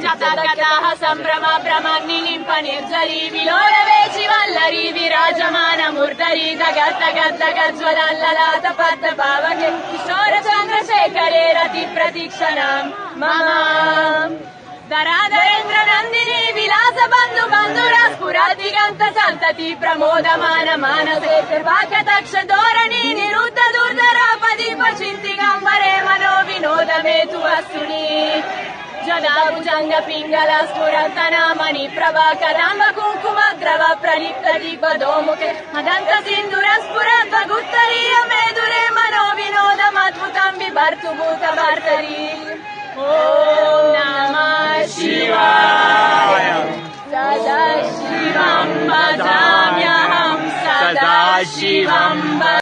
జతగతాః సంభ్రమ భ్రమాన్ని నింప నిర్జరీ విలోలవేచి వల్లరీ విరాజమాన మూర్ధరీ దగద్దగద్దగజ్వలల్లలాత పద్మ భావకే కిశోర చంద్రశేఖరే రతి ప్రతిక్షణం మమ ధరాధరేంద్ర నందిని విలాస బంధు బంధురా స్ఫురదిగంత సంతతి ప్రమోదమాన మానసే వాక్యతక్ష ధోరణి నిరుద్ధ దుర్ధరాపది పచింతి గంబరే మనో వినోదమేతు వస్తుని జనాభుజంగ పింగళ స్ఫురతనామణి ప్రభాకరాంబ కుంకుమ ద్రవ ప్రలిప్త దిగ్వధోముఖే మదంత సింధుర స్ఫురద్వగుత్తరీయ మేధురే మనో వినోదమద్భుతం బిభర్తుభూత భర్తరీ ఓం నమః శివాయ సదా శివం భజామ్యహం సదా శివం